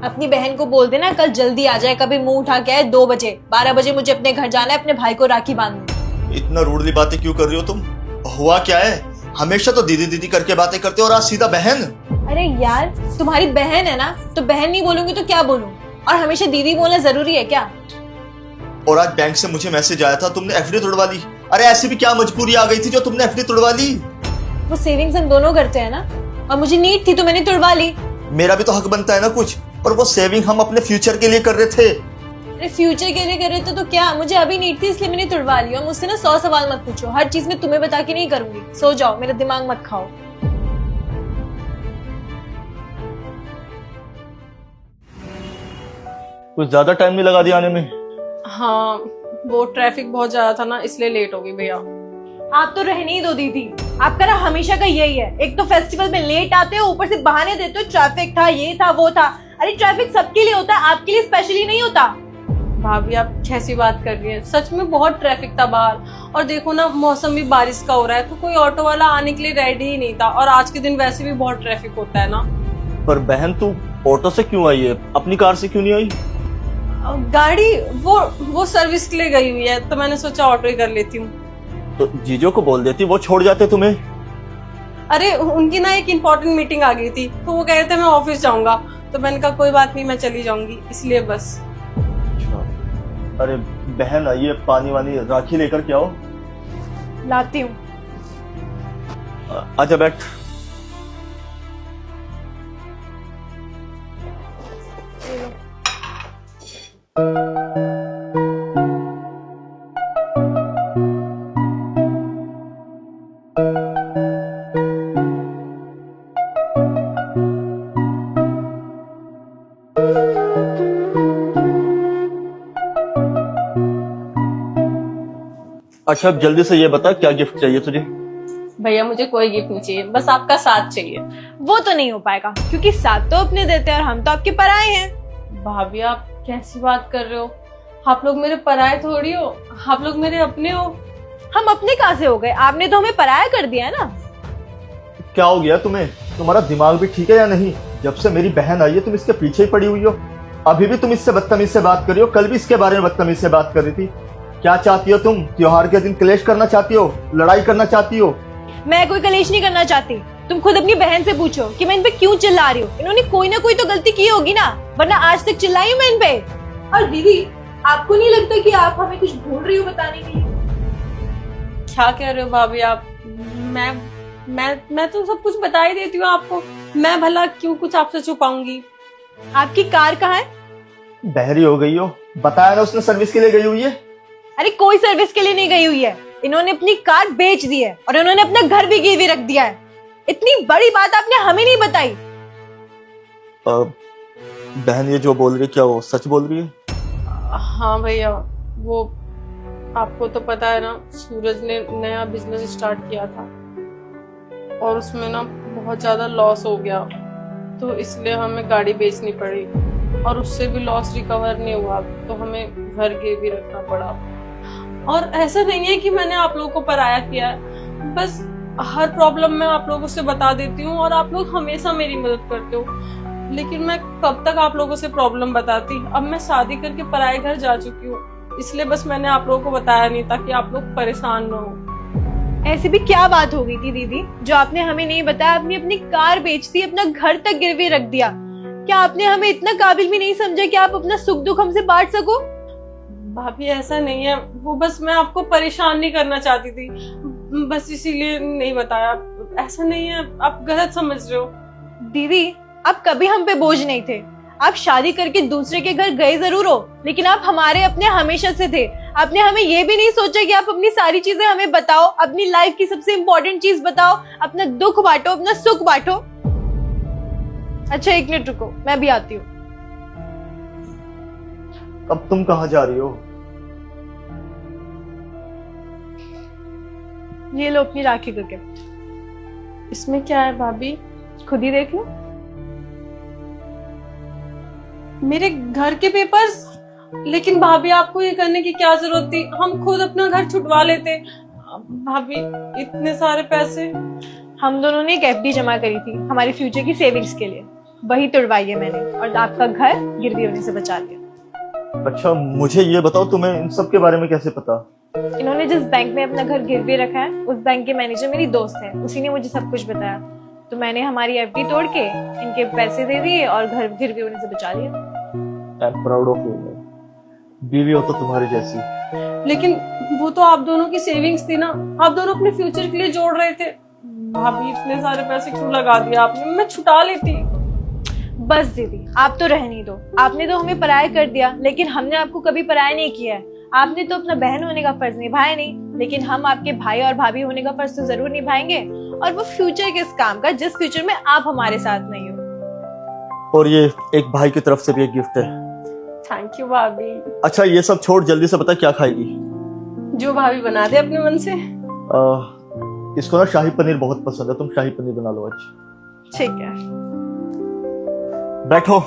अपनी बहन को बोल देना कल जल्दी आ जाए, कभी मुंह उठा के आए 2 बजे, 12 बजे मुझे अपने घर जाना है, अपने भाई को राखी बांधनी। इतना रूडली बातें क्यों कर रही हो तुम? हुआ क्या है? हमेशा तो दीदी दीदी करके बातें करते हो और आज सीधा बहन। अरे यार तुम्हारी बहन है ना, तो बहन नहीं बोलूंगी तो क्या बोलूं? और हमेशा दीदी बोलना जरूरी है क्या? और आज बैंक से मुझे मैसेज आया था तुमने एफडी तोड़वा ली। अरे ऐसी भी क्या मजबूरी आ गई थी जो तुमने एफडी तोड़वा ली? वो सेविंग्स हम दोनों करते हैं ना, और मुझे नीड थी तो मैंने तोड़वा ली। मेरा भी तो हक बनता है ना कुछ। और वो सेविंग हम अपने फ्यूचर के लिए कर रहे थे। अरे फ्यूचर के लिए कर रहे थे तो क्या, मुझे अभी नीड थी इसलिए मैंने तोड़वा ली। और मुझसे ना 100 सवाल मत पूछो, हर चीज में तुम्हें बता के नहीं करूंगी। सो जाओ, मेरा दिमाग मत खाओ। कुछ ज्यादा टाइम नहीं लगा दिया आने में? हाँ, वो ट्रैफिक बहुत ज्यादा था ना, इसलिए लेट हो गई भैया। आप तो रहने ही दो दीदी, आपका ना हमेशा का यही है। एक तो फेस्टिवल में लेट आते हो, ऊपर से बहाने देते हो, ट्रैफिक था, ये था, वो था। अरे ट्रैफिक सबके लिए होता है, आपके लिए स्पेशली नहीं होता। भाभी आप कैसी बात कर रही हैं? सच में बहुत ट्रैफिक था बाहर। और देखो ना, मौसम भी बारिश का हो रहा है, तो कोई ऑटो वाला आने के लिए रेडी ही नहीं था। और आज के दिन वैसे भी बहुत ट्रैफिक होता है ना। पर बहन तू ऑटो से क्यों आई है, अपनी कार से क्यों नहीं आई? गाड़ी वो सर्विस के लिए गई हुई है, तो मैंने सोचा ऑटो ही कर लेती हूँ। तो जीजो को बोल देती, वो छोड़ जाते तुम्हें। अरे उनकी ना एक इम्पोर्टेंट मीटिंग आ गई थी, तो वो कह रहे थे मैं ऑफिस जाऊंगा, तो मैंने कहा कोई बात नहीं, मैं चली जाऊंगी, इसलिए बस। अच्छा, अरे बहन आइए, पानी वानी राखी लेकर के आओ। लाती हूँ। आजा बैठ। अच्छा अब जल्दी से ये बता, क्या गिफ्ट चाहिए तुझे? भैया मुझे कोई गिफ्ट नहीं चाहिए, बस आपका साथ चाहिए। वो तो नहीं हो पाएगा, क्योंकि साथ तो अपने देते हैं और हम तो आपके पराए हैं। भाभी आप कैसी बात कर रहे हो? आप लोग मेरे पराये थोड़ी हो, आप लोग मेरे अपने हो। हम अपने कहाँ से हो गए? आपने तो हमें पराया कर दिया है ना। क्या हो गया तुम्हें? तुम्हारा दिमाग भी ठीक है या नहीं? जब से मेरी बहन आई है तुम इसके पीछे ही पड़ी हुई हो। अभी भी तुम इससे बदतमीज से बात कर रही हो, कल भी इसके बारे में बदतमीज से बात कर रही थी। क्या चाहती हो तुम? त्योहार के दिन क्लेश करना चाहती हो, लड़ाई करना चाहती हो? मैं कोई कलेश नहीं करना चाहती। तुम खुद अपनी बहन से पूछो कि मैं इन पे क्यों चिल्ला रही हूँ। इन्होंने कोई ना कोई तो गलती की होगी ना, वरना आज तक चिल्लाई हूँ मैं इन पे। और दीदी आपको नहीं लगता कि आप हमें कुछ भूल रही हो बताने के लिए? क्या कह रहे हो भाभी आप? मैं तो सब कुछ बता ही देती हूँ आपको। मैं भला क्यों कुछ आपसे छुपाऊंगी? आपकी कार कहाँ है? बहरी हो गई हो, बताया ना उसने सर्विस के लिए गई हुई है। अरे कोई सर्विस के लिए नहीं गई हुई है, इन्होंने अपनी कार बेच दी है और इन्होंने अपना घर भी गिरवी रख दिया है। इतनी बड़ी बात आपने हमें नहीं बताई। बहन ये जो बोल रही है क्या वो सच बोल रही है? हाँ भैया, वो आपको तो पता है ना, सूरज ने नया बिजनेस स्टार्ट किया था और उसमें ना बहुत ज्यादा लॉस हो गया, तो इसलिए हमें गाड़ी बेचनी पड़ी और उससे भी लॉस रिकवर नहीं हुआ, तो हमें घर गिरवी रखना पड़ा। और ऐसा नहीं है कि मैंने आप लोगों को पराया किया है, बस हर प्रॉब्लम में आप लोगों से बता देती हूँ और आप लोग हमेशा मेरी मदद करते हो। लेकिन मैं कब तक आप लोगों से प्रॉब्लम बताती? अब मैं शादी करके पराए घर जा चुकी हूँ, इसलिए बस मैंने आप लोगों को बताया नहीं ताकि आप लोग परेशान न हो। ऐसी भी क्या बात हो गई थी दीदी जो आपने हमें नहीं बताया? आपने अपनी कार बेच दी, अपना घर तक गिरवी रख दिया। क्या आपने हमें इतना काबिल भी नहीं समझा कि आप अपना सुख दुख हमसे बांट सको? भाभी ऐसा नहीं है, वो बस मैं आपको परेशान नहीं करना चाहती थी, बस इसीलिए नहीं बताया। ऐसा नहीं है, आप गलत समझ रहे हो। दीदी आप कभी हम पे बोझ नहीं थे। आप शादी करके दूसरे के घर गए जरूर हो, लेकिन आप हमारे अपने हमेशा से थे। आपने हमें ये भी नहीं सोचा कि आप अपनी सारी चीजें हमें बताओ, अपनी लाइफ की सबसे इम्पोर्टेंट चीज बताओ, अपना दुख बांटो, अपना सुख बांटो। अच्छा 1 मिनट रुको, मैं भी आती हूँ। अब तुम कहाँ जा रही हो? ये लो अपनी राखी का गिफ्ट। इसमें क्या है भाभी? खुद ही देख लो। मेरे घर के पेपर्स? लेकिन भाभी आपको ये करने की क्या जरूरत थी? हम खुद अपना घर छुटवा लेते। भाभी इतने सारे पैसे। हम दोनों ने एक एफडी जमा करी थी हमारे फ्यूचर की सेविंग्स के लिए। वही तुड़वाई है मैंने और आपका घर गिरवी होने से बचा लिया। अच्छा मुझे ये बताओ, तुम्हें इन सब के बारे में कैसे पता? इन्होंने जिस बैंक में अपना घर गिरवी रखा है उस बैंक के मैनेजर मेरी दोस्त है, उसी ने मुझे सब कुछ बताया। तो मैंने हमारी एफडी तोड़ के इनके पैसे दे दिए और घर गिरवी होने से बचा लिया। I am proud of you. बीवी हो तो तुम्हारी जैसी। लेकिन वो तो आप दोनों की सेविंग्स थी ना, आप दोनों अपने फ्यूचर के लिए जोड़ रहे थे। भाभी इतने सारे पैसे क्यों लगा दिया आपने, मैं छुटा लेती। बस दीदी आप तो रहने दो, आपने तो हमें पराया कर दिया, लेकिन हमने आपको कभी पराया नहीं किया है। आपने तो अपना बहन होने का फर्ज निभाया नहीं, लेकिन हम आपके भाई और भाभी होने का फर्ज तो जरूर निभाएंगे। और वो फ्यूचर किस काम का जिस फ्यूचर में आप हमारे साथ नहीं हो। और ये एक भाई की तरफ से भी एक गिफ्ट है। थैंक यू भाभी। अच्छा ये सब छोड़, जल्दी से बता क्या खाएगी? जो भाभी बना दे अपने मन से। इसको ना शाही पनीर बहुत पसंद है, तुम शाही पनीर बना लो आज। ठीक है। बैठो।